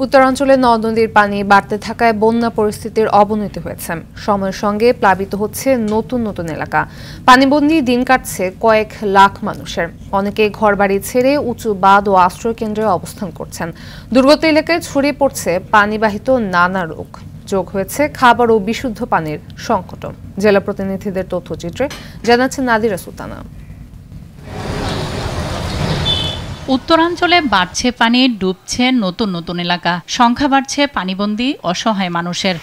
উত্তরাঞ্চলে নদ নদীর পানি বাড়তে থাকায় বন্যা পরিস্থিতির অবনতি হয়েছে। সময়ের সঙ্গে প্লাবিত হচ্ছে নতুন নতুন এলাকা। পানিবন্দী দিন কাটছে কয়েক লাখ মানুষের। অনেকে ঘরবাড়ি ছেড়ে উঁচু বাঁধ ও আশ্রয় কেন্দ্রে অবস্থান করছেন। দুর্গত এলাকায় ছড়িয়ে পড়ছে পানিবাহিত নানা রোগ। যোগ হয়েছে খাবার ও বিশুদ্ধ পানির সংকট। জেলা প্রতিনিধিদের তথ্যচিত্রে জানাচ্ছেন নাদিরা সুলতানা। উত্তরাঞ্চলে বাড়ছে পানি, ডুবছে নতুন নতুন এলাকা, সংখ্যা বাড়ছে পানিবন্দী অসহায় মানুষের।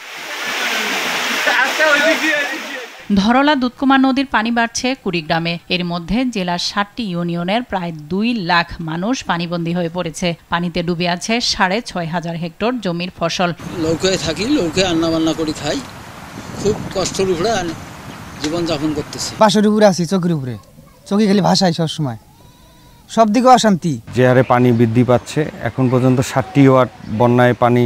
ধরলা দুধকুমার নদীর পানি বাড়ছে কুড়িগ্রামে। এর মধ্যে জেলার ৭টি ইউনিয়নের প্রায় ২ লাখ মানুষ পানিবন্দী হয়ে পড়েছে। পানিতে ডুবে আছে ৬,৫০০ হেক্টর জমির ফসল। নৌকায় থাকি, নৌকায় রান্না বান্না করে খাই, খুব কষ্টের উপরে জীবনযাপন করতেছি। বাসের উপরে আছি, চোখের উপরে, চোখে খালি ভাসাই সবসময়, সব দিকে অশান্তি। যে হারে পানি বৃদ্ধি পাচ্ছে, এখন পর্যন্ত ৬০টি ওয়ার্ড বন্যায় পানি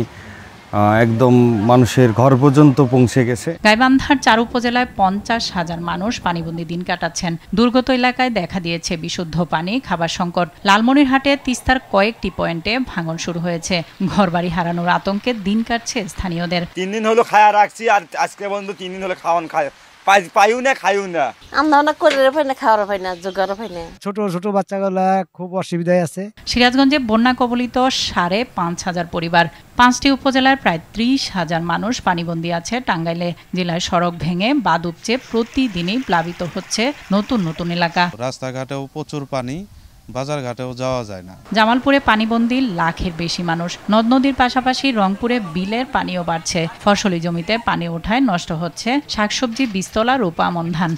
একদম মানুষের ঘর পর্যন্ত পৌঁছে গেছে। গাইবান্ধার ৪ উপজেলায় ৫০,০০০ মানুষ পানিবন্দী দিন কাটাচ্ছেন। দুর্গত এলাকায় দেখা দিয়েছে বিশুদ্ধ পানি, খাবার সংকট। লালমনিরহাটে তিস্তার কয়েকটি পয়েন্টে ভাঙন শুরু হয়েছে। ঘরবাড়ি হারানোর আতঙ্কে দিন কাটছে স্থানীয়দের। ৩ দিন হলো খায়া রাখছি, আর আজকে বন্ধু 3 দিন হলো খাওয়ান খায় পাইও না, খাইও না। আমরা করে পাই না, খাওয়ার পাই না, জোগাড় পাই না। ছোট ছোট বাচ্চাগুলা খুব অসুবিধায় আছে। সিরাজগঞ্জে বন্যা কবলিত ৫,৫০০ পরিবার। ৫টি উপজেলার প্রায় ৩০,০০০ মানুষ পানিবন্দী আছে টাঙ্গাইলে। জেলায় সড়ক ভেঙে বাঁধ উপচে প্রতিদিনই প্লাবিত হচ্ছে নতুন নতুন এলাকা। রাস্তাঘাটেও প্রচুর পানি, বাজার ঘাটেও যাওয়া যায় না। জামালপুরে পানিবন্দী লাখের বেশি মানুষ। নদ নদীর পাশাপাশি রংপুরে বিলের পানিও বাড়ছে। ফসলি জমিতে পানি ওঠায় নষ্ট হচ্ছে শাকসবজি, বীজতলা, রূপা, আমন ধান।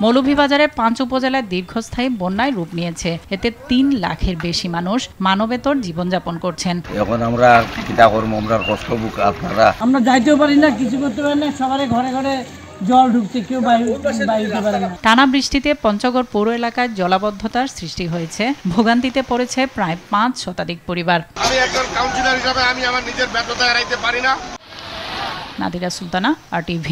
মৌলভীবাজারের ৫ উপজেলায় দীর্ঘস্থায়ী বন্যায় রূপ নিয়েছে। এতে ৩ লাখের বেশি মানুষ মানবেতর জীবনযাপন করছেন। এখন আমরা কিটা করব, আমরা কষ্ট বুক, আপনারা আমরা যাইতেও পারি না, কিছু করতে পারি না, সবারই ঘরে ঘরে জল ঢুকছে, কেউ বাইরে পারে না। টানা বৃষ্টিতে পঞ্চগড় পৌর এলাকায় জলাবদ্ধতার সৃষ্টি হয়েছে। ভোগান্তিতে পড়েছে প্রায় ৫ শতাধিক পরিবার। আমি একজন কাউন্সিলর হিসেবে আমি আমার নিজের ব্যর্থতা এড়াইতে পারি না। নাদিরা সুলতানা, RTV।